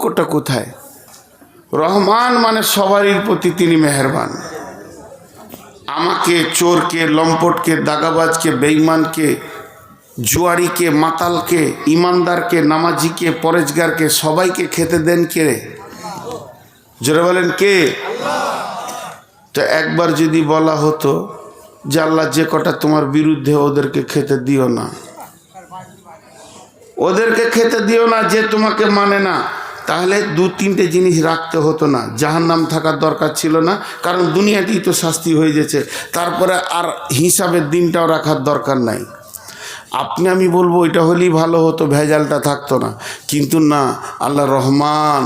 পার্থক্যটা কোথায়? রহমান মানে সবারই প্রতি তিনি মেহেরবান। আমাকে, চোরকে, লম্পটকে, দাগাবাজকে, বেঈমানকে, জুয়ারিকে, মাতালকে, ইমানদারকে, নামাজিকে, পরেজগারকে সবাইকে খেতে দেন কে? জোরে বলেন কে? তো একবার যদি বলা হতো যে আল্লাহ যে কটা তোমার বিরুদ্ধে ওদেরকে খেতে দিও না, ওদেরকে খেতে দিও না যে তোমাকে মানে না, তাহলে দু তিনটে জিনিস রাখতে হতো না, জাহান্নাম থাকার দরকার ছিল না, কারণ দুনিয়াতেই তো শাস্তি হয়ে গেছে, তারপরে আর হিসাবের দিনটাও রাখার দরকার নাই। আপনি আমি বলবো ওইটা হলেই ভালো হতো, ভেজালটা থাকতো না, কিন্তু না, আল্লাহ রহমান,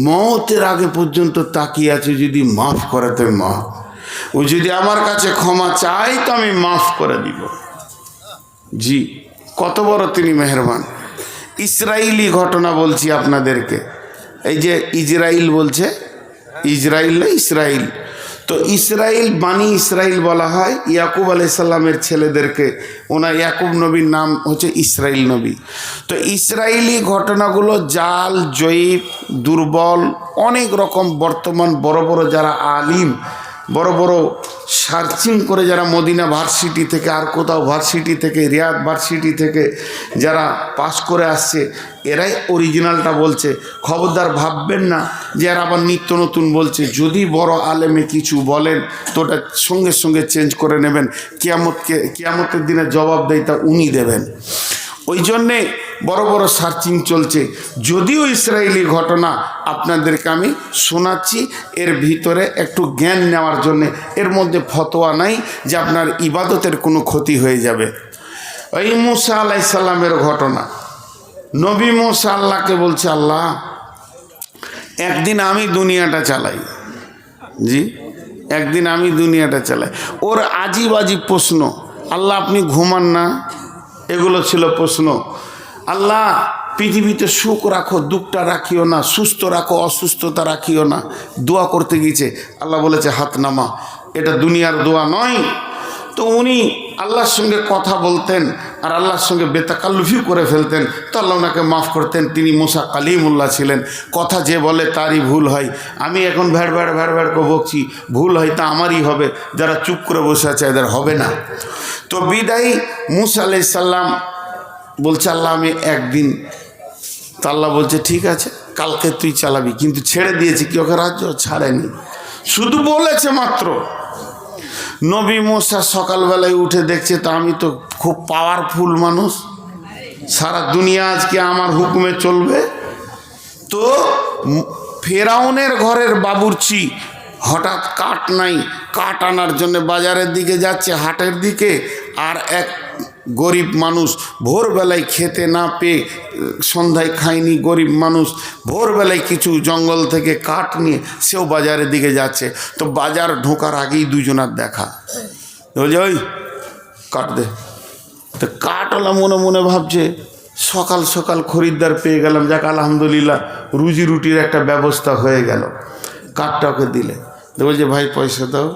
মওতের আগে পর্যন্ত তাকিয়ে আছে যদি মাফ করে তো মাফ, ও যদি আমার কাছে ক্ষমা চাই তো আমি মাফ করে দিব। জি, কত বড় তিনি মেহেরবান। ইসরাইলি ঘটনা বলছি আপনাদেরকে, এই যে ইজরাইল বলছে, ইজরাইল না ইসরাইল, তো ইসরাইল বানি ইসরাইল বলা হয় ইয়াকুব আলাইহিস সালামের ছেলেদেরকে, ওনার ইয়াকুব নবীর নাম হচ্ছে ইসরাইল নবী। তো ইসরাইলি ঘটনাগুলো জাল, জয়ীফ, দুর্বল, অনেক রকম বর্তমান বড় বড় যারা আলিম, বড় বড় সার্চিং করে যারা মদিনা ভার্সিটি থেকে আর কোথাও ভার্সিটি থেকে, রিয়াদ ভার্সিটি থেকে যারা পাস করে আসছে, এরাই অরিজিনালটা বলছে। খবরদার ভাববেন না যে এরা আবার নিত্য নতুন বলছে। যদি বড় আলেমে কিছু বলেন তো ওটা সঙ্গে সঙ্গে চেঞ্জ করে নেবেন, কিয়ামতের দিনে জবাবদেহিতা উনি দেবেন। ওই জন্যে বড় বড় সার্চিং চলছে। যদিও ইসরায়েলি ঘটনা আপনাদেরকে আমি শোনাচ্ছি, এর ভিতরে একটু জ্ঞান নেওয়ার জন্যে, এর মধ্যে ফতোয়া নাই যে আপনার ইবাদতের কোনো ক্ষতি হয়ে যাবে। ওই মুসা আলাইহিস সালামের ঘটনা, নবী মুসা আল্লাহকে বলছে, আল্লাহ একদিন আমি দুনিয়াটা চালাই। জি, একদিন আমি দুনিয়াটা চালাই। ওর আজিব আজিব প্রশ্ন, আল্লাহ আপনি ঘুমান না, এগুলো ছিল প্রশ্ন। আল্লাহ পৃথিবীতে সুখ রাখো, দুঃখটা রাখিও না, সুস্থ রাখো, অসুস্থতা রাখিও না। দোয়া করতে গিয়েছে, আল্লাহ বলেছে হাত নামা, এটা দুনিয়ার দোয়া নয়। তো উনি আল্লাহর সঙ্গে কথা বলতেন আর আল্লাহর সঙ্গে বেতাকাল্লুফি করে ফেলতেন, তো আল্লাহ ওনাকে মাফ করতেন। তিনি মুসা কালিমুল্লাহ ছিলেন। কথা যে বলে তারই ভুল হয়। আমি এখন ভ্যাড় করে বকছি, ভুল হয় তা আমারই হবে, যারা চুপ করে বসে আছে এদের হবে না। তো বিদায়ী মুসা আলাইহিস সালাম বলছে, আল্লাহ আমি একদিন, তা আল্লাহ বলছে ঠিক আছে কালকে তুই চালাবি, কিন্তু ছেড়ে দিয়েছি, কি ওকে রাজ্য ছাড়েনি, শুধু বলেছে মাত্র। নবী মুসা সকালবেলায় উঠে দেখছে, তা আমি তো খুব পাওয়ারফুল মানুষ, সারা দুনিয়া আজকে আমার হুকুমে চলবে। তো ফেরাউনের ঘরের বাবুর্চি হঠাৎ কাঠ নাই, কাঠ আনার জন্য বাজারের দিকে যাচ্ছে, হাটের দিকে, আর এক গরিব মানুষ ভোরবেলায় খেতে না পেয়ে, সন্ধ্যায় খায়নি গরিব মানুষ, ভোরবেলায় কিছু জঙ্গল থেকে কাঠ নিয়ে সেও বাজারের দিকে যাচ্ছে। তো বাজার ঢোকার আগেই দুজনার দেখা, বলছে ওই কাঠ দে। তো কাঠওয়ালা মনে মনে ভাবছে, সকাল সকাল খরিদ্দার পেয়ে গেলাম, যাক আলহামদুলিল্লাহ, রুজি রুটির একটা ব্যবস্থা হয়ে গেল। কাঠটা ওকে দিলে, তো বলছে ভাই পয়সা দাও।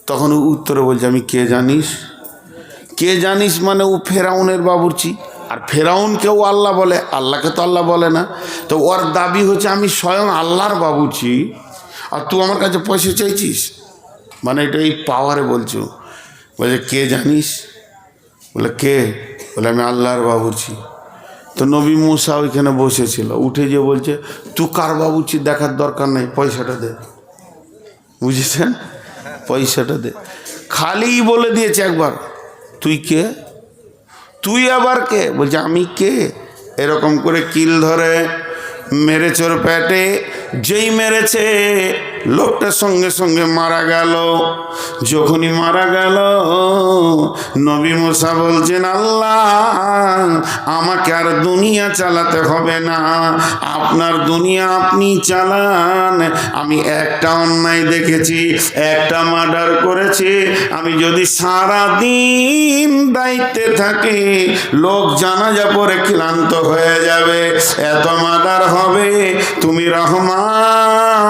তখন উত্তরে বলছে, আমি কে জানিস? কে জানিস মানে ও ফেরাউনের বাবুর্চি, আর ফেরাউনকেও আল্লাহ বলে, আল্লাহকে তো আল্লাহ বলে না। তো ওর দাবি হচ্ছে আমি স্বয়ং আল্লাহর বাবুর্চি, আর তুই আমার কাছে পয়সা চাইছিস, মানে এটা এই পাওয়ারে বলছো। বলছে কে জানিস? বলে কে? বলে আমি আল্লাহর বাবুর্চি। তো নবী মুসা ওইখানে বসেছিল, উঠে যে বলছে, তুই কার বাবুর্চি দেখার দরকার নেই, পয়সাটা দে। বুঝেছেন? পয়সাটা দে। খালি বলে দিয়েছে একবার, তুই কে? তুই আবার কে? বলছে আমি কে? এরকম করে কিল ধরে মেরেছে ওর পেটে। যেই মেরেছে লোকটা সঙ্গে সঙ্গে মারা গেল। যখনই মারা গেল, নবী মুসা বলছেন, আল্লাহ আমাকে আর দুনিয়া চালাতে হবে না, আপনার দুনিয়া আপনি চালান। আমি একটা অন্যায় দেখেছি, একটা মার্ডার করেছি, আমি যদি সারা দিন দায়িত্বে থাকি, লোক জানাজা পরে ক্লান্ত হয়ে যাবে, এত মার্ডার হবে। তুমি রহমান,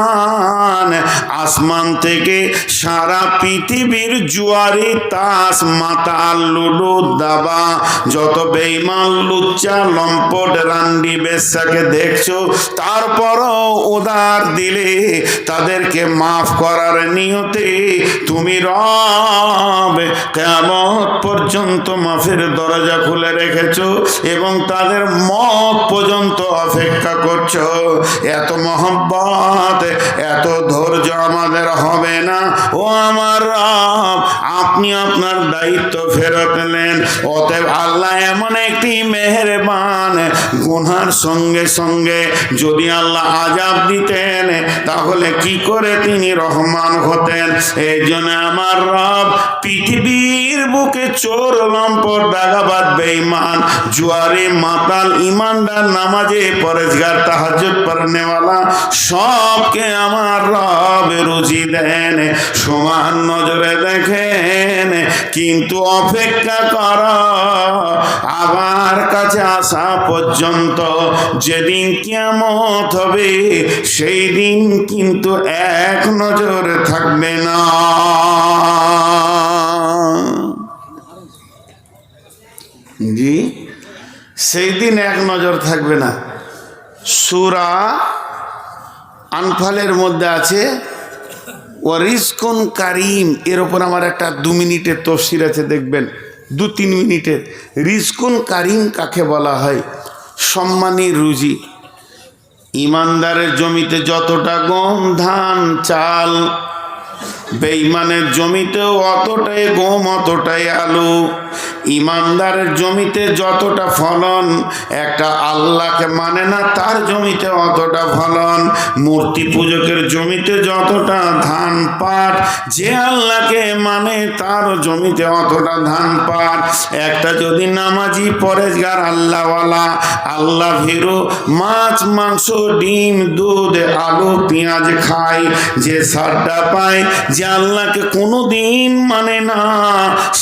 আসমান থেকে সারা পৃথিবীর জুয়ারি তাস মাতাল লুডু দাবা যত বেঈমান লুচ্চা লম্পট রান্ডি বেশ্যাকে দেখছো, তারপরও উদার দিলে তাদেরকে মাফ করার নিয়তে তুমি রব কিয়ামত পর্যন্ত মাফের দরজা খুলে রেখেছো এবং তাদের মত পর্যন্ত অপেক্ষা করছো। এত মহব্বত, এত ধৈর্য আমাদের হবে না ও আমার রব? আপনি আপনার দায়িত্ব ফেরত নেন। অতএব আল্লাহ এমন একটি মেহেরবান, গুনার সঙ্গে সঙ্গে যদি আল্লাহ আযাব দিতেন তাহলে কি করে তিনি রহমান হতেন? এই জন্য আমার রব পৃথিবীর বুকে চোর লম্পট দাগাবাজ বেঈমান জুয়ারি মাতাল ইমানদার নামাজে পরেজগার তাহাজ্জুদ পড়নেওয়ালা সবকে আমার রব রুজি দেন, সমান নজরে দেখেন। কিন্তু অপেক্ষা কর আবার কাছে আসা পর্যন্ত। যেদিন কিয়ামত হবে সেই দিন কিন্তু এক নজর থাকবে না। জি, সেই দিন এক নজর থাকবে না। সূরা আনফালের মধ্যে আছে ওয়ারিজকুন কারিম। এর ওপর আমার একটা 2 মিনিটের তফসির আছে, দেখবেন 2-3 মিনিটের। রিজকুন কারিম কাকে বলা হয়? সম্মানী রুজি। ইমানদারের জমিতে যতটা গম ধান চাল, বেঈমানের জমিতেও অতটাই গম অতটাই আলু। ইমানদারের জমিতে যতটা ফলন, একটা আল্লাহকে মানে না তার জমিতে অতটা ফলন। মূর্তি পূজকের জমিতে যতটা ধান পাট, যে আল্লাহকে মানে তার জমিতে অতটা ধান পাট। একটা যদি নামাজি পরেজগার আল্লাহওয়ালা আল্লাহ ভীরু মাছ মাংস ডিম দুধ আলু পেঁয়াজ খায়, যে সারটা পায়, যে আল্লাহকে কোনো দিন মানে না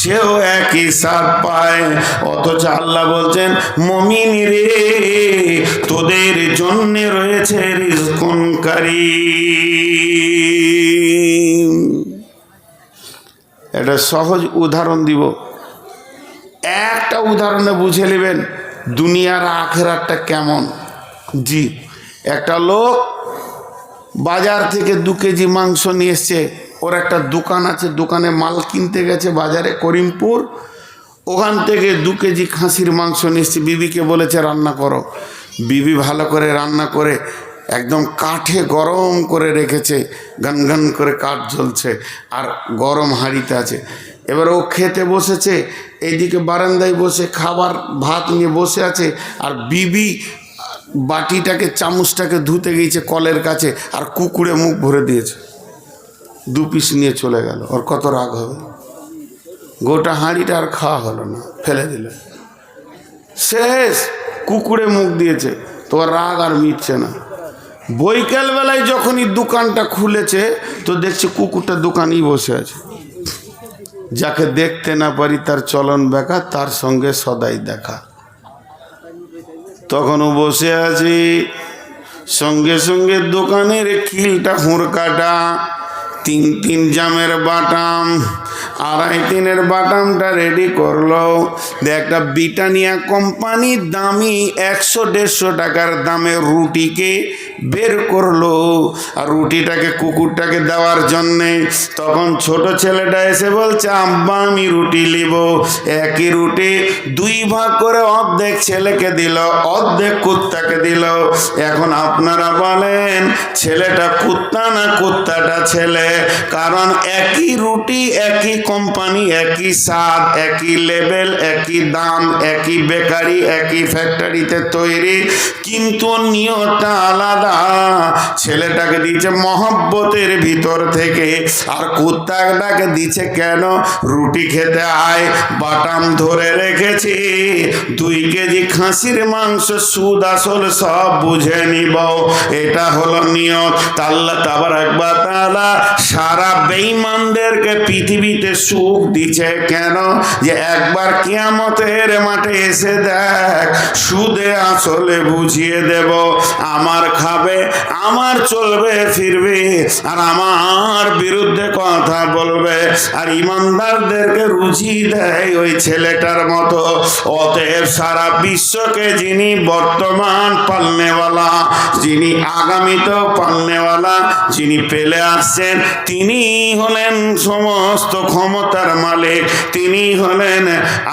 সেও একই সার পায়। অথচ আল্লাহ বলছেন মুমিন রে তোদের জন্য রয়েছে রিজকুন কারীম। এটা সহজ উদাহরণ দিব, একটা উদাহরণে বুঝে নেবেন দুনিয়ার আখেরাতটা কেমন। জি, একটা লোক বাজার থেকে 2 কেজি মাংস নিয়ে এসছে। ওর একটা দোকান আছে, দোকানে মাল কিনতে গেছে বাজারে করিমপুর। ওখান থেকে 2 কেজি খাসির মাংস নিয়ে এসছে। বিবিকে বলেছে রান্না করো। বিবি ভালো করে রান্না করে একদম কাঠে গরম করে রেখেছে, গান গান করে কাঠ জ্বলছে আর গরম হাঁড়িতে আছে। এবার ও খেতে বসেছে, এইদিকে বারান্দায় বসে খাবার ভাত নিয়ে বসে আছে, আর বিবি বাটিটাকে চামচটাকে ধুতে গিয়েছে কলের কাছে, আর কুকুরে মুখ ভরে দিয়েছে। 2 পিস নিয়ে চলে গেল। ওর কত রাগ হবে? গোটা হাঁড়িটা আর খাওয়া হলো না, ফেলে দিল। শেষ, কুকুরে মুখ দিয়েছে। তোমার রাগ আর মিটছে না। বৈকাল বেলায় যখনই দোকানটা খুলেছে তো দেখছে কুকুরটা দোকানেই বসে আছে। যাকে দেখতে না পারি তার চলন বেকা, তার সঙ্গে সদাই দেখা। তখনও বসে আছি, সঙ্গে সঙ্গে দোকানের খিলটা হুঁড়কাটা, 3 জামের বাটাম, 2.5 বাটামটা রেডি করলো। একটা ব্রিটানিয়া কোম্পানির দামি 100-150 টাকার দামের রুটিকে বের করলো, আর রুটিটাকে কুকুরটাকে দেওয়ার জন্যে। তখন ছোট ছেলেটা এসে বলছে আব্বা আমি রুটি নিব। একই রুটি 2 ভাগ করে অর্ধেক ছেলেকে দিল, অর্ধেক কুত্তাকে দিল। এখন আপনারা বলেন ছেলেটা কুত্তা না কুত্তাটা ছেলে? কারণ একই রুটি, একই কোম্পানি, একই স্বাদ, একই লেভেল, একই দাম, একই বেকারি, একই ফ্যাক্টরিতে তৈরি, কিন্তু নিয়তটা আলাদা। ছেলেটাকে দিচ্ছে মহব্বতের ভিতর থেকে, আর কুত্তাটাকে দিচ্ছে কেন? রুটি খেতে আয়, বাটাম ধরে রেখেছি, 2 কেজি খাসির মাংস সুদ আসল সব বুঝে নিব। এটা হলো নিয়ত। আল্লাহ তাবারাক ওয়া তাআলা সারা বেঈমানদেরকে পৃথিবীতে সুখ দিচ্ছে কেন? যে একবার কিয়ামতের মাঠে এসে দেখ, সুদে আসলে বুঝিয়ে দেব। আমার খাবার খাবে, আমার চলবে ফিরবে, আর আমার বিরুদ্ধে কথা বলবে, আর ইমানদারদেরকে রুচি দেয় ওই ছেলেটার মতো। অতএব সারা বিশ্বকে যিনি বর্তমান পালনেওয়ালা, যিনি আগামীতেও পালনেওয়ালা, যিনি পেলে আসছেন, তিনি হলেন সমস্ত ক্ষমতার মালিক, তিনি হলেন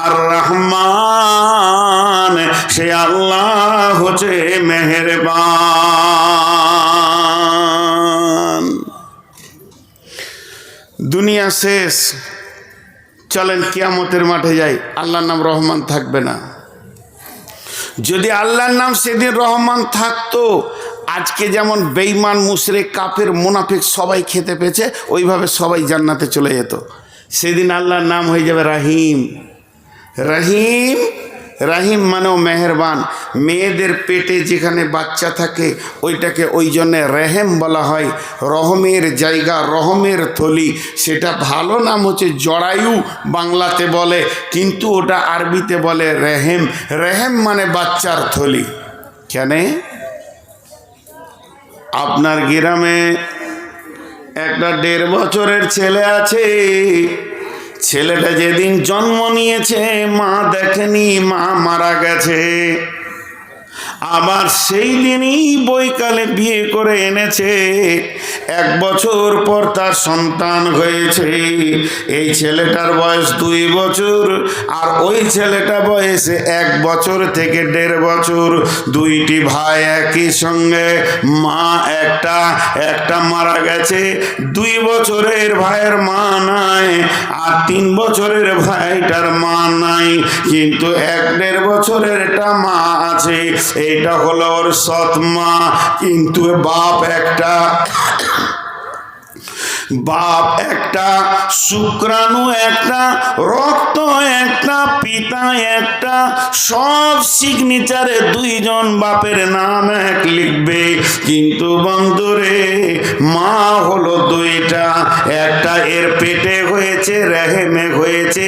আর রহমান, সে আল্লাহ হচ্ছে মেহেরবান। দুনিয়া শেষ, চলেন কিয়ামতের মাঠে যাই। আল্লাহর নাম রহমান থাকবে না। যদি আল্লাহর নাম সেদিন রহমান থাকতো, আজকে যেমন বেঈমান, মুশরিক, কাফের, মুনাফিক সবাই খেতে পেয়েছে, ওইভাবে সবাই জান্নাতে চলে যেত। সেদিন আল্লাহর নাম হয়ে যাবে রাহিম। রহিম, রাহিম মানেও মেহেরবান। মেয়েদের পেটে যেখানে বাচ্চা থাকে ওইটাকে ওই জন্যে রেহেম বলা হয়, রহমের জায়গা, রহমের থলি। সেটা ভালো নাম হচ্ছে জরায়ু বাংলাতে বলে, কিন্তু ওটা আরবিতে বলে রেহেম। রেহেম মানে বাচ্চার থলি। কেন? আপনার গ্রামে একটা 1.5 বছরের ছেলে আছে, ছেলেটা যেদিন জন্ম নিয়েছে মা দেখেনি, মা মারা গেছে। আবার সেই দিনই বৈকালে বিয়ে করে এনেছে, 1 বছর পর তার সন্তান হয়েছে। এই ছেলেটার বয়স 2 বছর, আর ওই ছেলেটা বয়সে 1 বছর থেকে 1.5 বছর। দুইটি ভাই একই সঙ্গে, মা একটা মারা গেছে। 2 বছরের ভাইয়ের মা নাই, আর 3 বছরের ভাইটার মা নাই, কিন্তু 1.5 বছরেরটা মা আছে। এটা হলো ওর সৎ মা, কিন্তু বাপ একটা, শুক্রাণু একটা, রক্ত একটা, পিতা একটা, সব সিগনেচারে 2 জন বাপের নাম এক লিখবে, কিন্তু বন্ধুরে মা হলো 2টা। একটা এর পেটে হয়েছে, রেহেমে হয়েছে,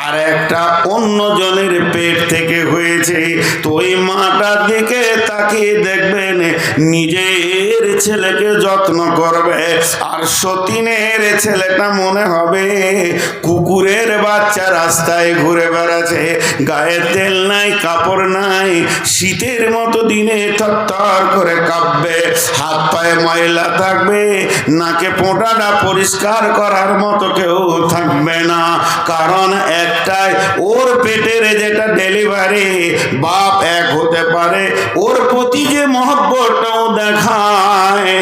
আর একটা অন্য জনের পেট থেকে হয়েছে। তো ওই মাটার দিকে তাকিয়ে দেখবেন, নিজের ছেলেকে যত্ন করবে, আর সতীনের ছেলেটা মনে হবে কুকুরের বাচ্চা, রাস্তায় ঘুরে বেড়াচ্ছে, গায়ে তেল নাই, কাপড় নাই, শীতের মতো দিনে থরথর করে কাঁপবে, হাত পায়ে ময়লা থাকবে, নাকে পোঁটাটা পরিষ্কার করার মতো কেউ থাকবে না। কারণ একটাই, ওর পেটের যেটা ডেলিভারি, বাপ এক হতে পারে, ওর প্রতি যে মহব্বতটাও দেখায়,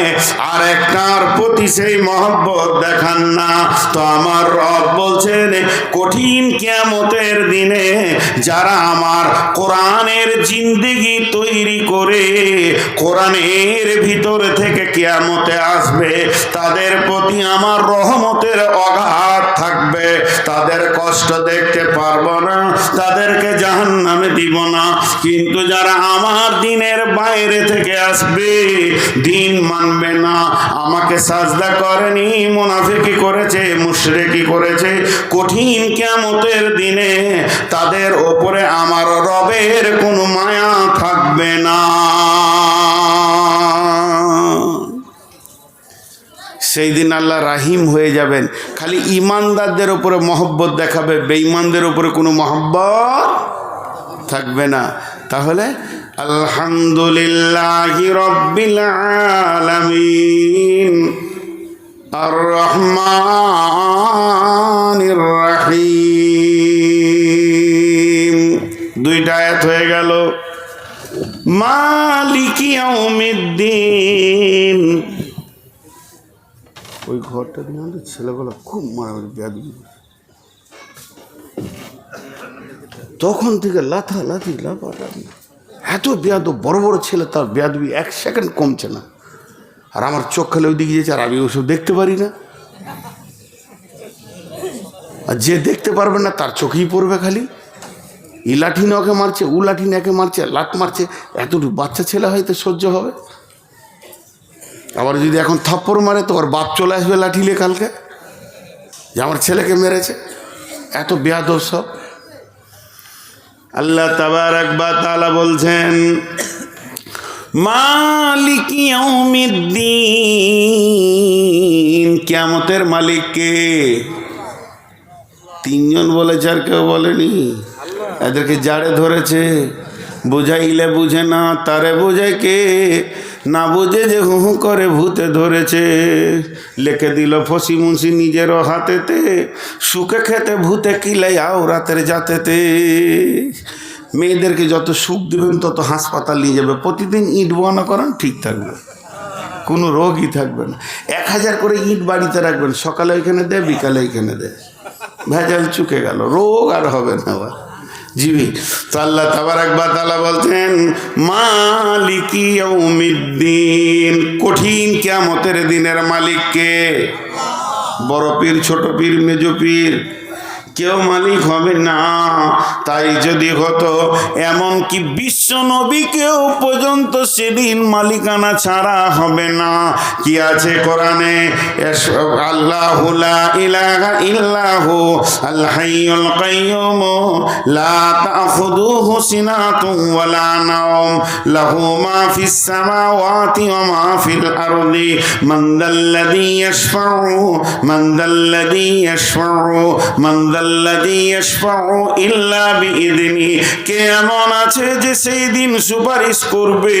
আর একটার প্রতি সেই মহব্বত দেখান না। তো আমার রব বলছেন, কঠিন কিয়ামতের দিনে যারা আমার কোরআনের জিন্দেগি তৈরি করে কোরআনের ভিতর থেকে কিয়ামতে আসবে, তাদের প্রতি আমার রহমতের অগাধ থাকবে। তাদের কষ্ট দেখতে পারবো না, তাদেরকে জাহান্নামে দিব না। কিন্তু যারা আমার দিনের বাইরে থেকে আসবে, দিন মানবে না, আমাকে সাজদা করেনি, মুনাফিকি করেছে, মুশরিকি করেছে, কঠিন কিয়ামতের দিনে তাদের ওপরে আমার রবের কোনো মায়া থাকবে না। সেই দিন আল্লাহ রাহিম হয়ে যাবেন, খালি ইমানদারদের উপরে মহব্বত দেখাবে, বেঈমানদের উপরে কোনো মহব্বত থাকবে না। তাহলে আলহামদুলিল্লাহি রাব্বিল আলামিন আর রহমানির রহিম, 2টা আয়াত হয়ে গেল। মালিকি ইয়াউমিদ্দিন, ওই ঘরটা দিয়ে আমাদের ছেলেগুলো খুব মারামারি বেয়াদবি, তখন থেকে লাথালাথি লাফালাফি, এত বেয়াদব, বড় বড় ছেলে, তার বেয়াদবি 1 সেকেন্ড কমছে না। আর আমার চোখ খেলে ওই দিকে যেছে, আর আমি ওসব দেখতে পারি না। আর যে দেখতে পারবে না তার চোখেই পড়বে খালি। ই লাঠি নকে মারছে, উ লাঠি নাকে মারছে, লাট মারছে, এতটুকু বাচ্চা ছেলে হয়তো সহ্য হবে। আবার যদি এখন থাপ্পড় মারে তো ওর বাপ চলে আসবে লাঠি নিয়ে কালকে, যে আমার ছেলেকে মেরেছে। এত বেয়াদব সব। আল্লাহ তাবারাক ওয়া তাআলা বলছেন, মালিক ইয়াউমিদ্দিন, কিয়ামতের মালিক কে? তিনজন বলেছে, আর কেউ বলেনি। এদেরকে জাড়ে ধরেছে, বুঝাইলে বুঝে না, তারে বুঝে কে? না বুঝে যে হু হু করে ভূতে ধরেছে। লিখে দিল ফসি মুন্সি নিজেরও হাতেতে, সুখে খেতে ভূতে কিলাই আও রাতের জাতেতে। মেয়েদেরকে যত সুখ দেবেন তত হাসপাতাল নিয়ে যাবে। প্রতিদিন ইট বানা করান, ঠিক থাকবে, কোনো রোগই থাকবে না। 1000 করে ইট বাড়িতে রাখবেন, সকালে এখানে দেয়, বিকালে এখানে দেয়, ভেজাল চুকে গেল, রোগ আর হবে না আবার। জিবি তো আল্লাহ তাবারাক ওয়া তাআলা বলছেন মালিক ইয়াউমিদ্দিন, কঠিন কিয়ামতের দিনের মালিক কে? বড় পীর, ছোট পীর, মেজো পীর, কেউ মালিক হবে না। তাই যদি হতো, এমন কি বিশ্ব নবীকেও পর্যন্ত সেদিন মালিকানা ছাড়া হবে না। কি আছে কোরআনে? আল্লাহু লা ইলাহা ইল্লাহু আল হাইয়ুল কাইয়্যুম লা তাখুযুহু সিনাতুন ওয়ালা নাওম লাহু মা ফিস সামাওয়াতি ওয়া মা ফিল আরদি মান দাল্লাযী ইয়াশফাউ মান দাল্লাযী ইয়াশফাউ মান দাল্লাযী ইয়াশফাউ ইল্লা বিইযনি। কে এমন আছে যে সেই দিন সুপারিশ করবে?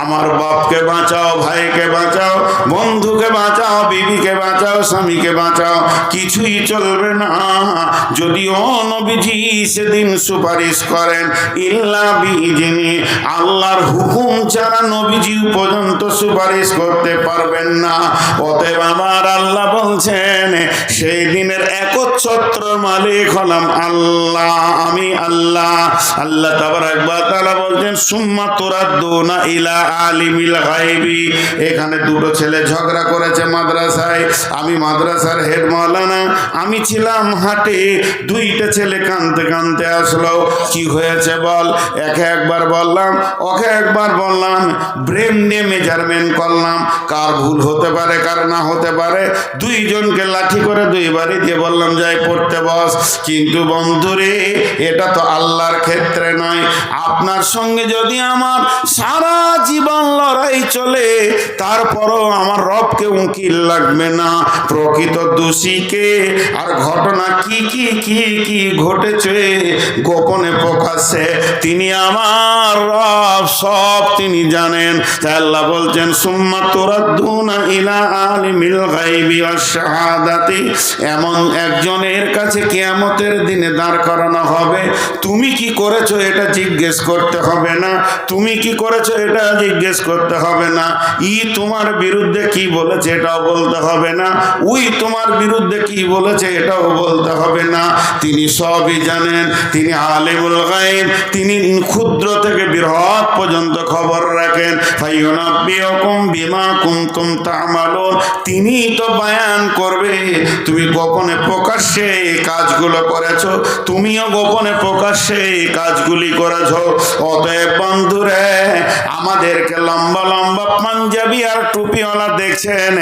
আমার বাপকে বাঁচাও, ভাইকে বাঁচাও, বন্ধুকে বাঁচাও, বিবিকে বাঁচাও, স্বামীকে বাঁচাও, কিছুই চলবে না যদিও নবীজি সেদিন সুপারিশ করেন। ইল্লা বিইযনি, আল্লাহর হুকুম ছাড়া নবীজি পর্যন্ত সুপারিশ করতে পারবেন না। অতএব আমার আল্লাহ বলছেন সেই দিনের একচ্ছত্র মালিক হলাম আল্লাহ, আমি আল্লাহ। আল্লাহ তাবারাক ওয়া তাআলা বলছেন সুম্মা তুরাদ্দুনা ইলা আলিমিল গায়বি। এখানে দুটো ছেলে ঝগড়া করেছে মাদ্রাসায়, আমি মাদ্রাসার হেড মাওলানা, আমি ছিলাম হাটে। দুইটা ছেলে কাঁদতে কাঁদতে আসলো, কি হয়েছে বল? একে একবার বললাম, ওকে একবার বললাম, ব্রেন নিয়ে মেজারমেন্ট করলাম, কার ভুল হতে পারে কার না হতে পারে। দুইজনকে লাঠি করে দুইবারই দিয়ে বললাম যাই পড়তে বস। কিন্তু বন্ধুরে, এটা তো আল্লাহর ক্ষেত্রে নয়। আপনার সঙ্গে যদি আমার সারা জীবন লড়াই চলে, তারপরও আমার রবকে উকিল লাগবে না। প্রকৃত দোষীকে আর ঘটনা কি কি কি কি ঘটেছে গোপনে প্রকাশ্যে তিনি আমার রব, সব তিনি জানেন। তাই আল্লাহ বলছেন সুম্মা তুরাদ্দুনা ইলা আলিমিল গায়বি ওয়াশ শাহাদাতি, এমন একজনের কাছে কিয়ামতের দিনে দাঁড় করানো হবে। তুমি কি করেছো এটা জিজ্ঞেস করতে হবে না, তুমি কি করেছো এটা জিজ্ঞেস করতে হবে না। ই তোমার বিরুদ্ধে কি বলেছে এটাও বলতে হবে না, উই তোমার বিরুদ্ধে কি বলেছে এটাও বলতে হবে না। তিনি সবই জানেন, তিনি আলিমুল গায়ব, তিনি ক্ষুদ্র থেকে বৃহৎ পর্যন্ত খবর রাখেন। ফায়ুনাব্বিউকুম বিমা কুনতুম তা'মালুন, তিনি তো বয়ান করবে। তুমি গোপনে প্রকাশ্যে এই কাজগুলো করেছো, তুমিও গোপনে প্রকাশ্যে এই কাজগুলি করেছো। অতএব বন্ধুরে, আমাদেরকে লম্বা লম্বা পাঞ্জাবি আর টুপিওয়ালা দেখছেন,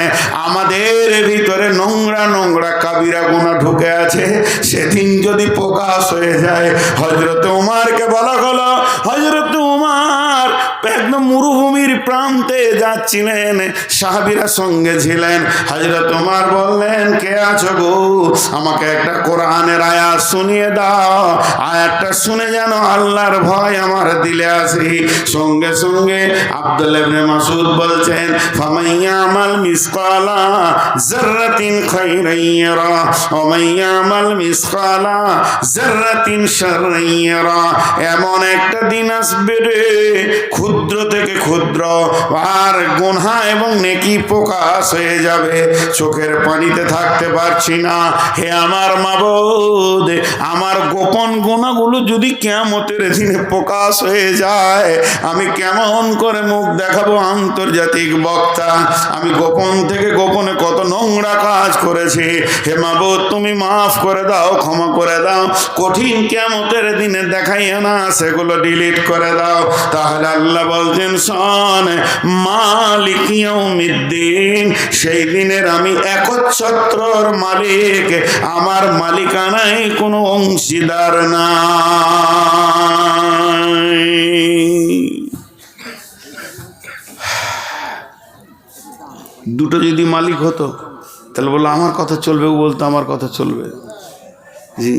আমাদের ভিতরে নোংরা নোংরা কাবিরা গুনাহ ঢুকে আছে। সেদিন যদি প্রকাশ হয়ে যায়, হযরত উমরকে বলা হলো, হযরত উমর একদম মরুভূমির প্রান্তে যাচ্ছিলেন, সাহাবীরা সঙ্গে ছিলেন। হযরত উমর বললেন, কে আছো গো? আমাকে একটা কোরআনের আয়াত শুনিয়ে দাও, আয়াতটা শুনে যেন আল্লাহর ভয় আমার দিলে আসে। সঙ্গে সঙ্গে আব্দুল্লাহ ইবনে মাসউদ বলছেন, ফামাইয়ামাল মিসকালা যাররাতিন খায়রান ইয়ারা ওয়া মাইয়ামাল মিসকালা যাররাতিন শাররান ইয়ারা। এমন একটা দিন আসবে রে, ক্ষুদ্র থেকে ক্ষুদ্র আর গুনাহ এবং নেকি প্রকাশ হয়ে যাবে, চোখের পানিতে থাকতে পারছি না। হে আমার মাবুদ, আমার গোপন গুনাহগুলো যদি কিয়ামতের দিনে প্রকাশ হয়ে যায়, আমি কেমন করে মুখ দেখাবো আন্তর্জাতিক বক্তা? আমি গোপন থেকে গোপনে কত নোংরা কাজ করেছি। হে মাবুদ, তুমি মাফ করে দাও, ক্ষমা করে দাও। কঠিন কিয়ামতের দিনে দেখাইও না, সেগুলো ডিলিট করে দাও। তাহলে আল্লাহ বলছেন, শোন, মালিক ইয়াউমিদ্দিন, সেই দিনের আমি একচ্ছত্রর মালিক, আমার মালিকানায় কোনো অংশীদার নাই। দুটো যদি মালিক হতো তাহলে বললো আমার কথা চলবে, ও বলতো আমার কথা চলবে। জি,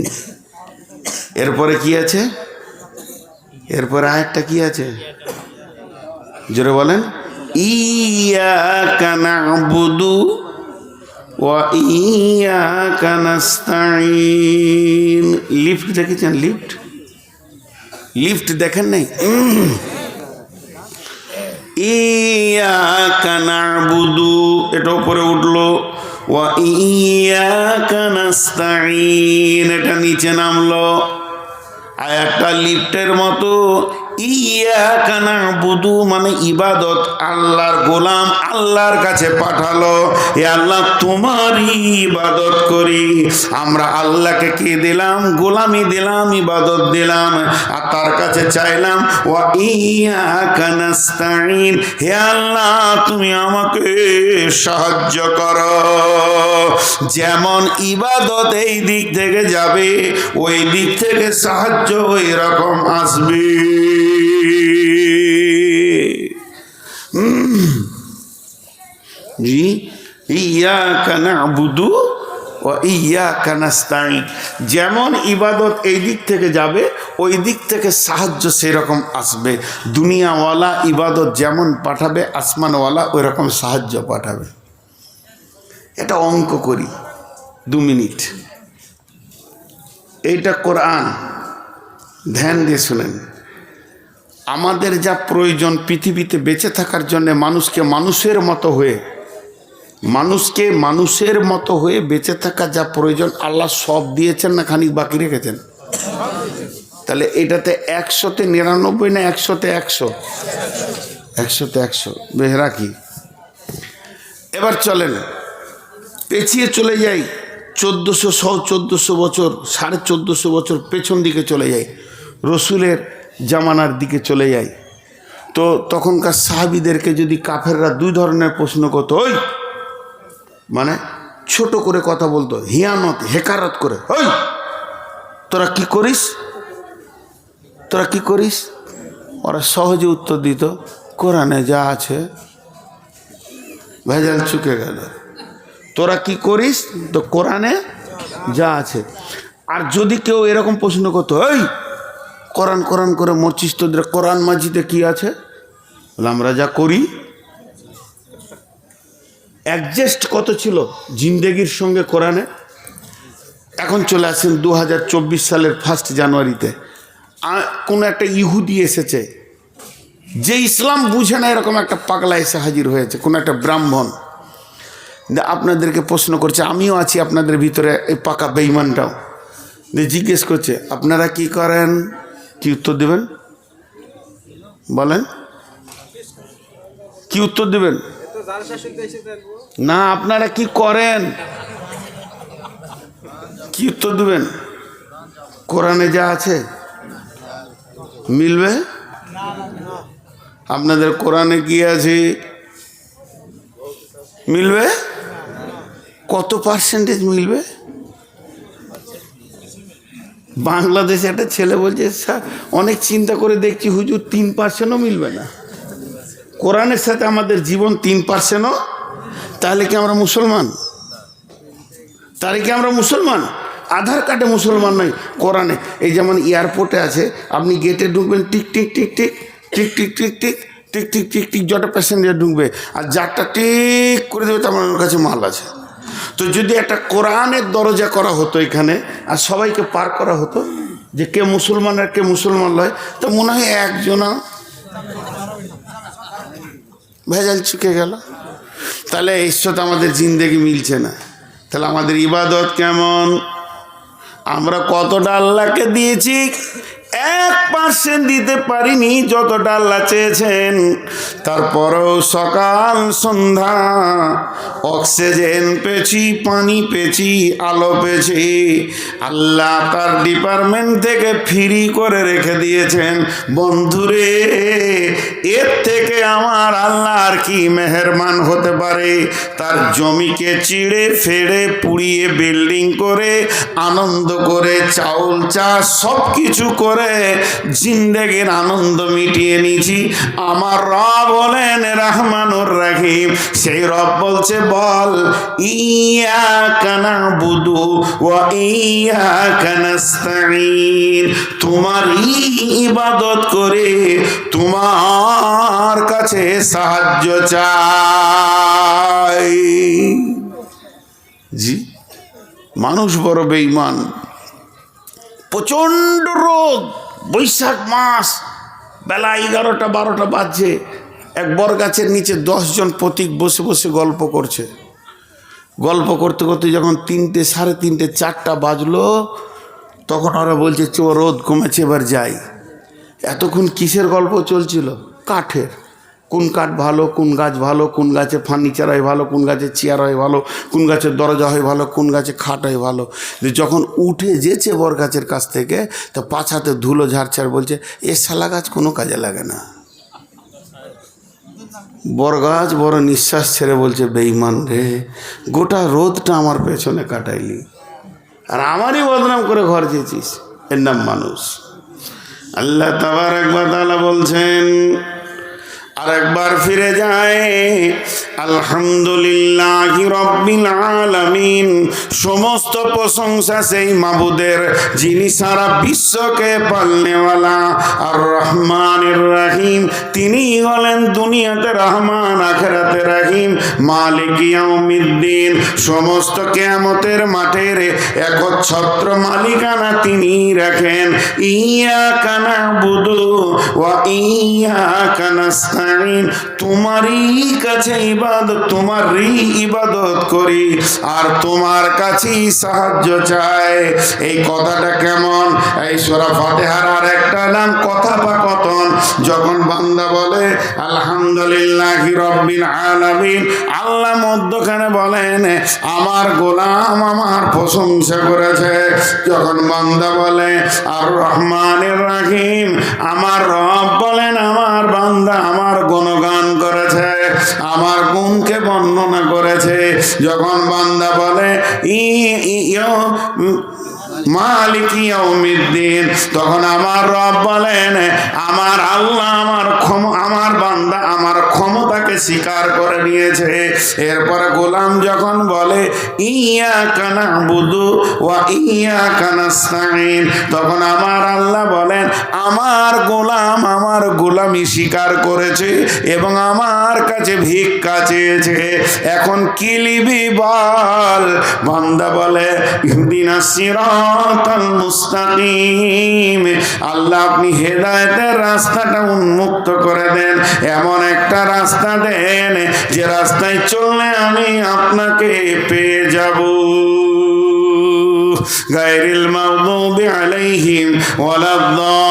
এরপরে কি আছে? এরপরে আরেকটা কি আছে জোরে বলেন? ইয়াকা না'বুদু ওয়া ইয়াকা নাস্তাঈন। লিফট দেখেছেন? লিফট লিফট দেখেন নাই? ইয়াকা না'বুদু, এটা উপরে উঠলো, ওয়া ইয়াকা নাস্তাঈন এটা নিচে নামলো। আর একটা লিফটের মতো ইয়াকা না'বুদু মানে ইবাদত, আল্লাহর গোলাম আল্লাহর কাছে পাঠালো, এ আল্লাহ তোমারই ইবাদত করি। আমরা আল্লাহকে কি দিলাম? গোলামি দিলাম, ইবাদত দিলাম, আর তার কাছে চাইলাম ওয়া ইয়াকা নাস্তাঈন, হে আল্লাহ তুমি আমাকে সাহায্য করো। যেমন ইবাদত এই দিক থেকে যাবে, ওই দিক থেকে সাহায্য ওই রকম আসবে। জি, ইয়াকা না'বুদু ওয়া ইয়াকা নাস্তাঈন, যেমন ইবাদত এই দিক থেকে যাবে ওই দিক থেকে সাহায্য সেরকম আসবে। দুনিয়াওয়ালা ইবাদত যেমন পাঠাবে, আসমানওয়ালা ওই রকম সাহায্য পাঠাবে। এটা অঙ্ক করি 2 মিনিট। এইটা কোরআন, ধ্যান দিয়ে শুনেন। আমাদের যা প্রয়োজন পৃথিবীতে বেঁচে থাকার জন্য, মানুষকে মানুষের মতো হয়ে বেঁচে থাকা যা প্রয়োজন আল্লাহ সব দিয়েছেন, না খানিক বাকি রেখেছেন? তাহলে এটাতে 100-তে 99 না 100-তে 100? 100-তে 100 বেশ রাখি। এবার চলেন পেছিয়ে চলে যাই 1400 বছর, 1450 বছর পেছন দিকে চলে যাই, রসুলের জামানার দিকে চলে যাই। তো তখনকার সাহাবীদেরকে যদি কাফেররা 2 ধরনের প্রশ্ন করতো, ওই মানে ছোট করে কথা বলতো, হিয়ানত হেকারত করে, ওই তোরা কি করিস? ওরা সহজে উত্তর দিত, কোরআনে যা আছে। ভেজাল চুকে গেল। তোরা কি করিস? তো কোরআনে যা আছে। আর যদি কেউ এরকম প্রশ্ন করতো, ওই কোরআন করে মরছিস, তোদের কোরআন মাজিদে কি আছে? বলে আমরা যা করি। অ্যাডজাস্ট কত ছিল জিন্দেগির সঙ্গে কোরআনে। এখন চলে আসেন 2024 সালের 1 জানুয়ারিতে কোনো একটা ইহুদি এসেছে, যে ইসলাম বুঝে না, এরকম একটা পাগলা এসে হাজির হয়েছে, কোনো একটা ব্রাহ্মণ। আপনাদেরকে প্রশ্ন করছে, আমিও আছি আপনাদের ভিতরে, এই পাকা বেঈমানটাও। জিজ্ঞেস করছে আপনারা কি করেন? কি উত্তর দেবেন বলেন? কি উত্তর দেবেন? না, আপনারা কি করেন? কি উত্তর দেবেন? কোরআনে যা আছে মিলবে? আপনাদের কোরআনে কি আছে মিলবে? কত পার্সেন্টেজ মিলবে? বাংলাদেশে একটা ছেলে বলছে, স্যার অনেক চিন্তা করে দেখছি হুজুর 3%ও মিলবে না। কোরআনের সাথে আমাদের জীবন 3%ও? তাহলে কি আমরা মুসলমান? আধার কার্ডে মুসলমান নয়, কোরআনে। এই যেমন এয়ারপোর্টে আছে, আপনি গেটে ঢুকবেন, টিক টিক টিক টিক টিক টিক টিক টিক টিক টিক টিক টিক, যটা প্যাসেঞ্জার ঢুকবে, আর যারটা টিক করে দেবে তার আমার কাছে মাল আছে। তো যদি একটা কোরআনের দরজা করা হতো এখানে, আর সবাইকে পার করা হতো যে কে মুসলমান আর কে মুসলমান নয়, তো মনে হয় একজনা ভেজাল চুকে গেল। তাহলে এর সাথে আমাদের জিন্দেগি মিলছে না। তাহলে আমাদের ইবাদত কেমন? আমরা কতটা আল্লাহকে দিয়েছি? 1% দিতে পারিনি যতটা আল্লাহ চেয়েছেন। তারপরেও সকাল সন্ধ্যা অক্সিজেন পেয়েছি, পানি পেয়েছি, আলো পেয়েছি। আল্লাহ তার ডিপার্টমেন্ট থেকে ফ্রি করে রেখে দিয়েছেন। বন্ধুরে, এর থেকে আমার আল্লাহ আর কি মেহেরবান হতে পারে? তার জমিকে চিড়ে ফেড়ে পুড়িয়ে বিল্ডিং করে, আনন্দ করে, চাউল চাষ সব কিছু করে জিন্দেগির আনন্দ মিটিয়ে নিয়েছি। আমার রব হলেন রহমানুর রহিম। সেই রব বলছে, বল ইয়াকা নাবুদু ওয়া ইয়াকা নাস্তাঈন, তোমারই ইবাদত করে তোমার কাছে সাহায্য চাই। জি, মানুষ বড় বেঈমান। প্রচণ্ড রোদ, বৈশাখ মাস, বেলা 11টা-12টা বাজছে। এক বরগাছের নিচে 10 জন পথিক বসে বসে গল্প করছে। গল্প করতে করতে যখন 3টে, 3:30, 4টা বাজলো, তখন ওরা বলছে, চো রোদ কমেছে, এবার যাই। এতক্ষণ কিসের গল্প চলছিল? কাঠের। কোন কাঠ ভালো, কোন গাছ ভালো, কোন গাছে ফার্নিচার হয় ভালো, কোন গাছে চেয়ার হয় ভালো, কোন গাছের দরজা হয় ভালো, কোন গাছে খাট হয় ভালো। যখন উঠে যেছে বর গাছের কাছ থেকে, তো পাছাতে ধুলো ঝাড়ছে আর বলছে, এ শালা গাছ কোনো কাজে লাগে না। বর গাছ বড় নিঃশ্বাস ছেড়ে বলছে, বেঈমান রে, গোটা রোদটা আমার পেছনে কাটাইলি আর আমারই বদনাম করে ঘর যেছিস। এর নাম মানুষ। আল্লাহ তাবারক ওয়া তাআলা বলছেন, আর একবার ফিরে যায়, আলহামদুলিল্লাহি রাব্বিল আলামিন, সমস্ত প্রশংসা সেই মাবুদের যিনি সারা বিশ্বকে পালনেওয়ালা। আর রহমানির রহিম, তিনি হলেন দুনিয়াতে রহমান, আখিরাতে রহিম। মালিক ইয়াউমিদ্দিন, সমস্ত কিয়ামতের মাঠের একচ্ছত্র মালিকানা তিনি রাখেন। ইয়াকা নাবুদু ওয়া ইয়াকা নাস্তাঈন, তোমারই কাছে ইবাদত, তোমারই ইবাদত করি আর তোমার কাছেই সাহায্য চাই। এই কথাটা কেমন? এই সূরা ফাতিহার আর একটা নাম কথাবাকথন। যখন বান্দা বলে আলহামদুলিল্লাহি রাব্বিল আলামিন, আল্লাহ মধ্যখানে বলেন আমার গোলাম আমার প্রশংসা করেছে। যখন বান্দা বলে আর রহমানির রহিম, আমার রব বলেন আমার বান্দা আমার গুণগান করেছে, আমার গুণকে বর্ণনা করেছে। যখন বান্দা বলে মালিক ইয়াউমিদ্দিন, তখন আমার রব বলেন আমার আল্লাহ আমার বান্দা আমার ক্ষমতাকে স্বীকার করে নিয়েছে। এরপরে গোলাম যখন বলে ইয়াকা নাবুদু ওয়া ইয়াকা নাস্তাঈন, তখন আমার আল্লাহ বলেন আমার গোলাম আমার গোলামি স্বীকার করেছে এবং আমার কাছে ভিক্ষা চেয়েছে। এখন কি লিবি বল? বান্দা বলে ইহদিনাস সিরাতাল মুস্তাকিম, আল্লাহ আপনি হেদায়েতের রাস্তাটা উন্মুক্ত করে দেন, এমন একটা রাস্তা দেন যে রাস্তায় চললে আমি আপনাকে পেয়ে যাব। গায়রিল মাগদুবি আলাইহিম ওয়ালাদ-দাল্লিন,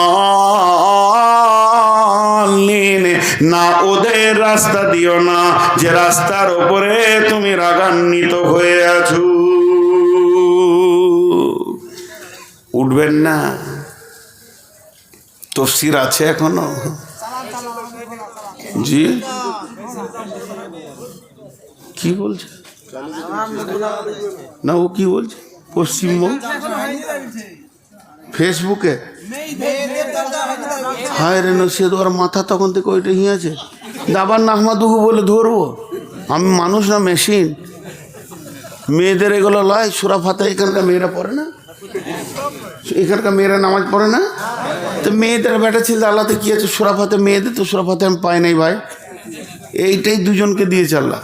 না ওদের রাস্তা দিও না যে রাস্তার উপরে তুমি রাগান্বিত হয়ে আছো। উঠবেন না? তফসির আছে এখনো? জি, কি বলছে না? ও কি বলছে? পশ্চিমবঙ্গ ফেসবুকে হায় রে নসিদ, ওর মাথা তখন থেকে ওইটা আছে। আবার নাহমাদুহু বলে ধরবো? আমি মানুষ না মেশিন? মেয়েদের এগুলো লয় সূরা ফাতিহা এখানকার মেয়েরা পড়ে না? এখানকার মেয়েরা নামাজ পড়ে না? তো মেয়েদের বেটা ছিল আল্লাহতে কি আছে? সূরা ফাতিহা মেয়েদের তো সূরা ফাতিহা আমি পাই নাই ভাই। এইটাই দুজনকে দিয়েছে আল্লাহ।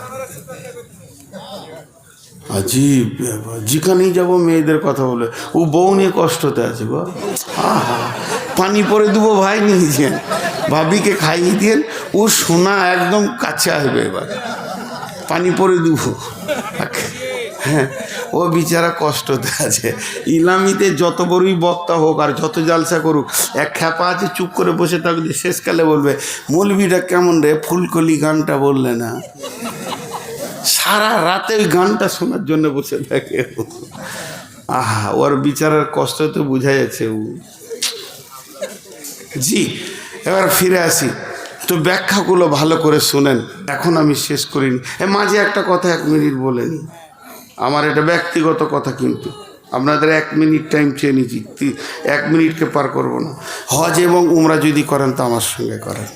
আজীব, যেখানেই যাবো মেয়েদের কথা বলে। ও বউ নিয়ে কষ্টতে আছে গো। পানি পরে দেবো ভাই, নিয়েছেন ভাবিকে খাইয়ে দিয়ে ও সোনা একদম কাছে আসবে। এবার পানি পরে দেবো। হ্যাঁ, ও বিচারা কষ্টতে আছে। ইলামিতে যত বড়ই বক্তা হোক আর যত জালসা করুক, এক খ্যাপা আছে চুপ করে বসে থাকবে, শেষকালে বলবে মৌলবীটা কেমন রে, ফুলকলি গানটা বললে না। সারা রাতে ওই গানটা শোনার জন্য বসে থাকে। আহা, ওর বিচারার কষ্ট তো বোঝা যাচ্ছে। ও জি, এবার ফিরে আসি। তো ব্যাখ্যাগুলো ভালো করে শোনেন, এখন আমি শেষ করিনি। মাঝে একটা কথা 1 মিনিট বলেনি, আমার এটা ব্যক্তিগত কথা, কিন্তু আপনাদের 1 মিনিট টাইম চেয়ে নিচ্ছি, 1 মিনিটকে পার করব না। হজ এবং উমরা যদি করেন তো আমার সঙ্গে করেন।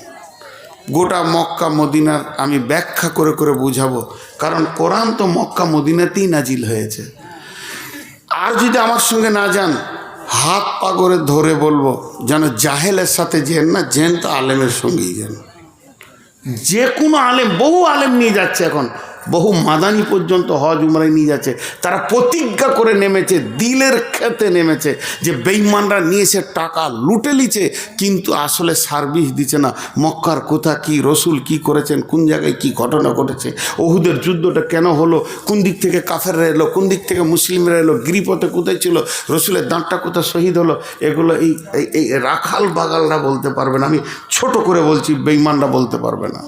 গোটা মক্কা মদিনার আমি ব্যাখ্যা করে করে বুঝাবো, কারণ কোরআন তো মক্কা মদিনাতেই নাজিল হয়েছে। আর যদি আমার সঙ্গে না যান, হাত পা করে ধরে বলবো যেন জাহেলের সাথে যেন না, যেন তো আলেমের সঙ্গেই যেন। যে কোনো আলেম, বহু আলেম নিয়ে যাচ্ছে এখন, বহু মাদানি পর্যন্ত হজ উমরায় নিয়ে যাচ্ছে। তারা প্রতিজ্ঞা করে নেমেছে, দিলের খেতে নেমেছে যে বেঈমানরা নিয়ে এসে টাকা লুটে লিছে, কিন্তু আসলে সার্ভিস দিচ্ছে না। মক্কার কোথা কি, রসুল কি করেছেন, কোন জায়গায় কি ঘটনা ঘটেছে, ওহুদের যুদ্ধটা কেন হলো, কোন দিক থেকে কাফেররা এলো, কোন দিক থেকে মুসলিমরা এলো, গিরিপথে কোথায় ছিল, রসুলের দাঁতটা কোথায় শহীদ হলো, এগুলো এই রাখাল বাগালরা বলতে পারবে না। আমি ছোট করে বলছি, বেঈমানরা বলতে পারবে না।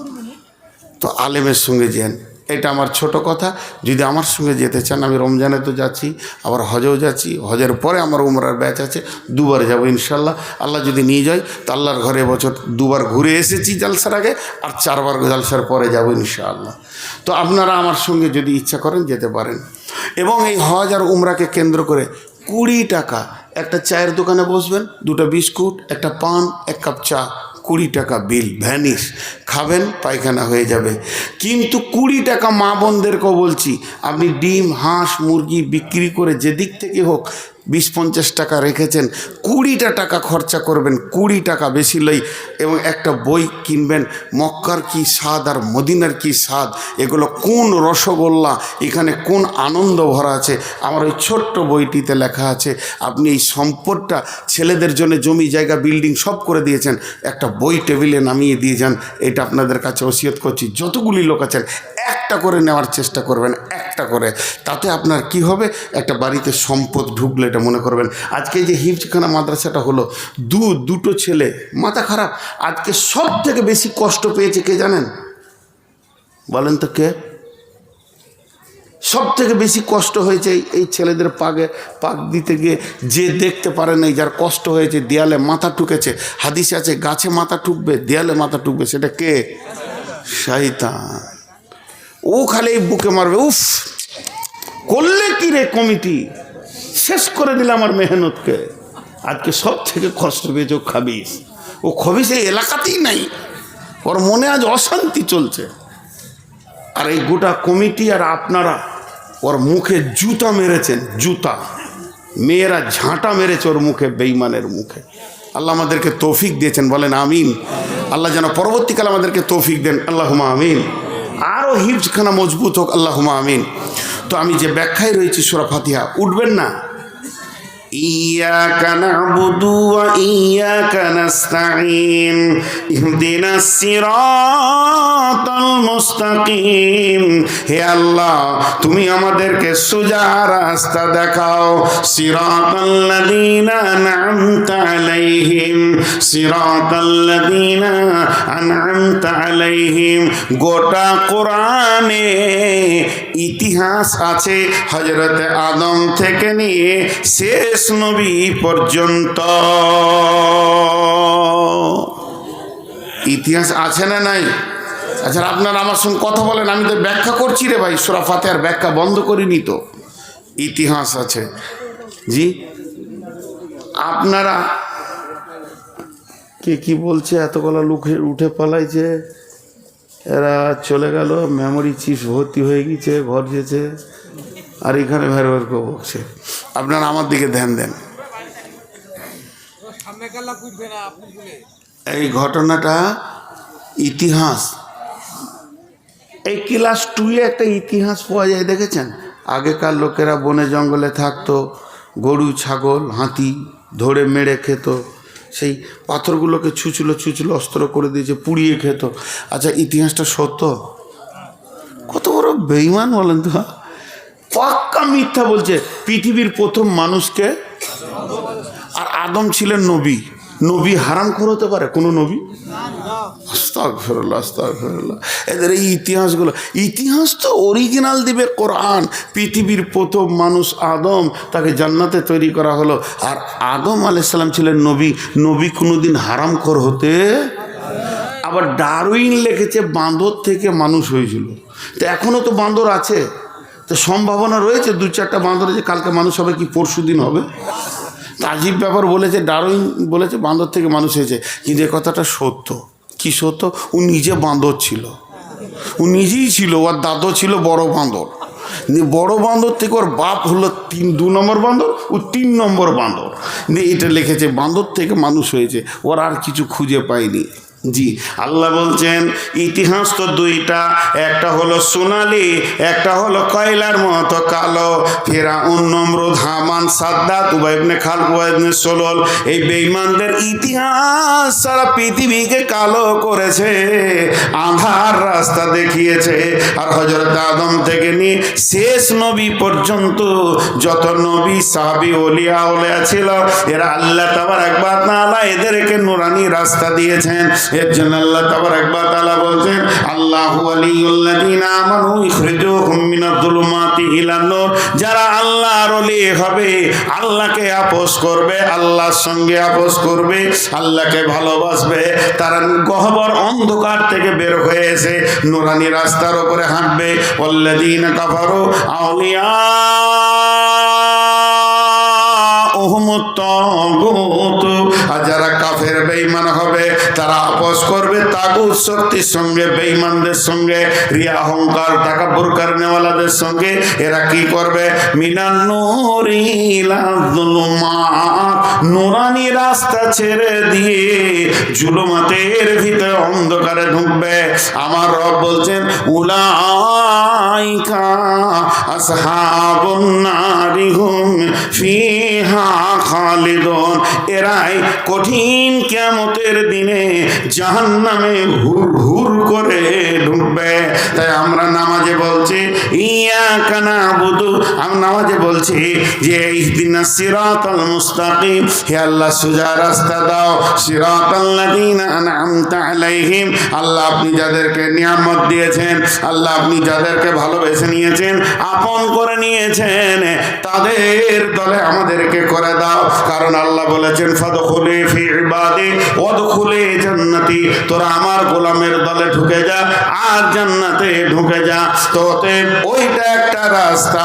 তো আলেমের সঙ্গে যেন, এটা আমার ছোট কথা। যদি আমার সঙ্গে যেতে চান, আমি রমজানে তো যাচ্ছি, আবার হজেও যাচ্ছি, হজের পরে আমার উমরার ব্যাচ আছে, 2 বার যাবো ইনশাল্লাহ। আল্লাহ যদি নিয়ে যায় তো আল্লাহর ঘরে এবছর 2 বার ঘুরে এসেছি জালসার আগে, আর 4 বার জালসার পরে যাবো ইনশাআল্লাহ। তো আপনারা আমার সঙ্গে যদি ইচ্ছা করেন যেতে পারেন। এবং এই হজ আর উমরাকে কেন্দ্র করে 20 টাকা একটা চায়ের দোকানে বসবেন, 2টা বিস্কুট, একটা পান, 1 কাপ চা, 20 টাকা বিল ভ্যানিশ। খাবেন, পায়খানা হয়ে যাবে। কিন্তু 20 টাকা মা বোনদেরকেও বলছি, আপনি ডিম, হাঁস, মুরগি বিক্রি করে যে দিক থেকে হোক 20-50 টাকা রেখেছেন, 20টা টাকা খরচা করবেন, 20 টাকা বেশি লই, এবং একটা বই কিনবেন, মক্কার কি স্বাদ আর মদিনার কি স্বাদ, এগুলো কোন রসগোল্লা, এখানে কোন আনন্দ ভরা আছে। আমার ওই ছোট্ট বইটিতে লেখা আছে। আপনি এই সম্পদটা ছেলেদের জন্য জমি জায়গা বিল্ডিং সব করে দিয়েছেন, একটা বই টেবিলে নামিয়ে দিয়ে যান। এটা আপনাদের কাছে ওসিয়ত করছি, যতগুলি লোক আছেন একটা করে নেওয়ার চেষ্টা করবেন, একটা করে। তাতে আপনার কি হবে, একটা বাড়িতে সম্পদ ঢুকলে এটা মনে করবেন। আজকে যে হিফজখানা মাদ্রাসাটা হলো, দুটো ছেলে, মাথা খারাপ, আজকে সব থেকে বেশি কষ্ট পেয়েছে কে জানেন? বলেন তো কে? সব থেকে বেশি কষ্ট হয়েছে এই ছেলেদের পাক দিতে গিয়ে। যে দেখতে পারে নাই, যার কষ্ট হয়েছে, দেয়ালে মাথা ঠুকেছে। হাদিসে আছে গাছে মাথা ঠুকবে, দেয়ালে মাথা ঠুকবে, সেটা কে? শয়তান। ও খালি বুকে মারবে, উফ করলে কি রে কমিটি, শেষ করে দিলে আমার মেহনতকে। আজকে সব থেকে কষ্ট পেয়েছে ও খাবিস। ও খবিস এই এলাকাতেই নাই, ওর মনে আজ অশান্তি চলছে। আর এই গোটা কমিটি আর আপনারা ওর মুখে জুতা মেরেছেন, জুতা। মেয়েরা ঝাঁটা মেরেছে ওর মুখে, বেঈমানের মুখে। আল্লাহ আমাদেরকে তৌফিক দিয়েছেন, বলেন আমিন। আল্লাহ যেন পরবর্তীকালে আমাদেরকে তৌফিক দেন, আল্লাহুম্মা আমিন। আরও হিফজখানা মজবুত হোক, আল্লাহুম্মা আমিন। তো আমি যে ব্যাখ্যায় রয়েছি সূরা ফাতিহা, উঠবেন না। إياك نعبد وإياك نستعين اهدنا الصراط المستقيم। হে আল্লাহ, তুমি আমাদেরকে সোজা রাস্তা দেখাও। সিরাতাল্লাযীনা আন'আমতা আলাইহিম, সিরাতাল্লাযীনা আন'আমতা আলাইহিম। গোটা কোরআনে ইতিহাস আছে হযরত আদম থেকে নিয়ে শেষ নবী পর্যন্ত। ইতিহাস আছে না নাই? আচ্ছা, আপনারা আমার সঙ্গে কথা বলেন, আমি তো ব্যাখ্যা করছি রে ভাই। সূরা ফাতিহার ব্যাখ্যা বন্ধ করিনি তো, ইতিহাস আছে। জি, আপনারা কে কি বলছে? এতগুলো লোক উঠে পালাইছে, এরা চলে গেল, মেমোরি চিপস ভর্তি হয়ে গেছে, ঘর যেছে, আর এখানে ভের ভের করে বকছে। আপনারা আমার দিকে ধ্যান দেন। এই ঘটনাটা ইতিহাস, এই ক্লাস 2-এ একটা ইতিহাস পাওয়া যায়, দেখেছেন? আগেকার লোকেরা বনে জঙ্গলে থাকতো, গরু, ছাগল, হাতি ধরে মেরে খেত, সেই পাথরগুলোকে ছুঁচলো অস্ত্র করে দিয়েছে, পুড়িয়ে খেত। আচ্ছা, ইতিহাসটা সত্য? কত বড় বেঈমান বলেন তো, পাক্কা মিথ্যা বলছে। পৃথিবীর প্রথম মানুষকে, আর আদম ছিলেন নবী। নবী হারামখোর হতে পারে কোনো নবী? আস্তাগফিরুল্লাহ, আস্তাগফিরুল্লাহ। এদের এই ইতিহাসগুলো, ইতিহাস তো অরিজিনাল দিবে কোরআন। পৃথিবীর প্রথম মানুষ আদম, তাকে জান্নাতে তৈরি করা হলো। আর আদম আলাইহিস সালাম ছিলেন নবী। নবী কোনোদিন হারামখোর হতে। আবার ডারউইন লিখেছে বাঁদর থেকে মানুষ হয়েছিল, তো এখনও তো বাঁদর আছে। তো সম্ভাবনা রয়েছে 2-4টা বাঁদর যে কালকে মানুষ হবে কি পরশু দিন হবে। আজীব ব্যাপার বলেছে, ডারউইন বলেছে বাঁদর থেকে মানুষ হয়েছে, কিন্তু এ কথাটা সত্য। কি সত্য? ও নিজে বাঁদর ছিল, ও নিজেই ছিল, ওর দাদু ছিল বড় বাঁদর। বড় বাঁদর থেকে ওর বাপ হলো 2 নম্বর বাঁদর, ও 3 নম্বর বাঁদর। এটা লিখেছে বাঁদর থেকে মানুষ হয়েছে, ওর আর কিছু খুঁজে পায়নি। জি, আল্লাহ বলছেন ইতিহাস তো 2টা, একটা হলো সোনালি, একটা হলো কয়লার মতো কালো। ফিরআউন, নমরুদ, হামান, সাদ্দাত, উবাই ইবনে খালদ, উবাই ইবনে সলল, এই বেঈমানদের ইতিহাস সারা পৃথিবীকে কালো করেছে, আঁধার রাস্তা দেখিয়েছে। আর হযরত আদম থেকে নিয়ে শেষ নবী পর্যন্ত যত নবী, সাহাবী, ওলিয়া আউলিয়া ছিল, এরা আল্লাহ তাবারক ওয়া তাআলা এদেরকে নূরানি রাস্তা দিয়েছেন। এর জন্য আল্লাহ তাবারক ওয়া তাআলা বলছেন আল্লাহু ওয়ালিয়ুল্লাযিনা আমানু ইখরিজুহুম মিনাজ-জুলুমাতি ইলান নূর। যারা আল্লাহর ওলি হবে, আল্লাহকে আপোস করবে, আল্লাহর সঙ্গে আপোস করবে, আল্লাহকে ভালোবাসবে, তারা গহ্বর অন্ধকার থেকে বের হয়ে এসে নূরানি রাস্তার উপরে হাঁটবে। ওয়াল্লাযিনা কাফারু আউলিয়া আর যারা কাফের বেঈমান হবে তারা আপোস করবে তাগুত শক্তির সঙ্গে, বেঈমানদের সঙ্গে, রিয়া, অহংকার, তাকাব্বুর কারনেওয়ালাদের সঙ্গে। এরা কি করবে? মিনান নূরি ইলা যুলুমাত, নূরানি রাস্তা ছেড়ে দিয়ে জুলুমাতের ভিতরে অন্ধকারে ঢুকবে। আমার রব বলছেন উলাইকা আসহাবুন নারি হুম ফিহা খালিদুন। এরাই কঠিন কিয়ামতের দিনে জাহান্নামে হুর হুর করে ঢুকবে। তাই আমরা নামাজে বলছি ইয়াকা নাবুদু, আমরা নামাজে বলছি যে ইহদিনাস সিরাতাল মুস্তাকিম, হে আল্লাহ সোজা রাস্তা দাও। সিরাতাল্লাযিনা আন'আমতা আলাইহিম, আল্লাহ আপনি যাদেরকে নিয়ামত দিয়েছেন, আল্লাহ আপনি যাদেরকে ভালোবেসে নিয়েছেন, আপন করে নিয়েছেন, তাদের দলে আমাদেরকে করে দাও। কারণ আল্লাহ বলেছেন ফাদখুলি ফি ইবাদি ওয়াদখুলি জান্নাতি, তোরা আমার গোলামের দলে ঢুকে যা আর জান্নাতে ঢুকে যা। তো ওইটা একটা রাস্তা।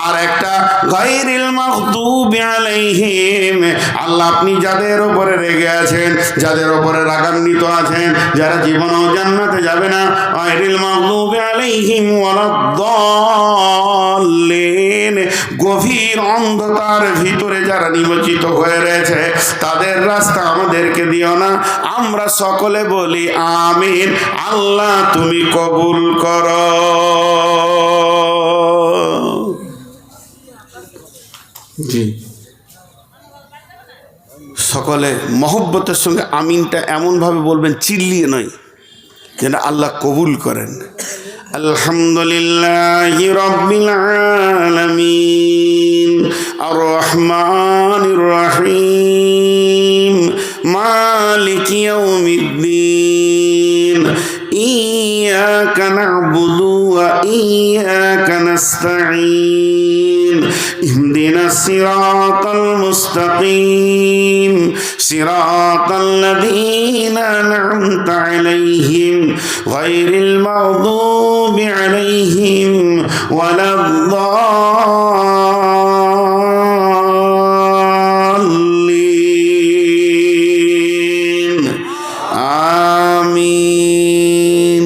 আর একটা গায়রিল মাগদুবি আলাইহিম, আল্লাহ আপনি যাদের উপরে রেগে আছেন, যাদের উপরে রাগান্বিত আছেন, যারা জীবনেও জান্নাতে যাবে না, গায়রিল মাগদুবি আলাইহিম ওয়ালাদ-দাল্লিন, গভীর অন্ধকার ভিতরে যারা নিমজ্জিত হয়ে রয়েছে, তাদের রাস্তা আমাদেরকে দিও না। আমরা সকলে বলি আমিন। আল্লাহ তুমি কবুল করো। জি, সকলে মহব্বতের সঙ্গে আমিনটা এমনভাবে বলবেন, চিল্লিয়ে নয়, যেন আল্লাহ কবুল করেন। আলহামদুলিল্লাহি রাব্বিল আলামিন আর রহমানির রহিম মালিকি ইয়াউমিদ্দিন ইয়্যাকা না'বুদু ওয়া ইয়্যাকা নাস্তাঈন ইহদিনাস সিরাতাল মুস্তাকিম সিরাতাল লাযীনা আন'আমতা আলাইহিম গায়রিল মাগদুবি আলাইহিম ওয়ালাদ-দাল্লিন। আমিন।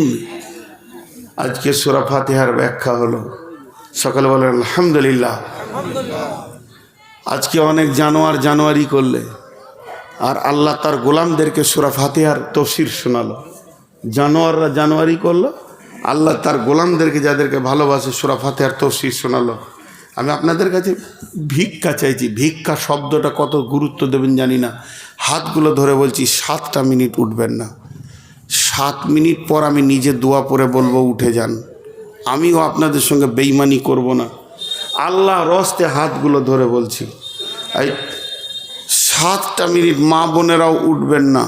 আজকে সূরা ফাতিহার ব্যাখ্যা হলো, সকালে বলেন আলহামদুলিল্লাহ। আজকে অনেক জানুয়ারি করলে, আর আল্লাহ তার গোলামদেরকে সূরা ফাতিহার তাফসীর শোনালো। জানোয়াররা জানুয়ারি করলো, আল্লাহ তার গোলামদেরকে যাদেরকে ভালোবাসে সূরা ফাতিহার তাফসীর শোনালো। আমি আপনাদের কাছে ভিক্ষা চাইছি। ভিক্ষা শব্দটা কত গুরুত্ব দেবেন জানি না। হাতগুলো ধরে বলছি 7টা মিনিট উঠবেন না। 7 মিনিট পর আমি নিজে দোয়া পড়ে বলবো উঠে যান। আমিও আপনাদের সঙ্গে বেঈমানি করব না। আল্লাহ রস্তে হাতগুলো ধরে বলছি, এই 7টা মিনিট মা বোনেরাও উঠবেন না।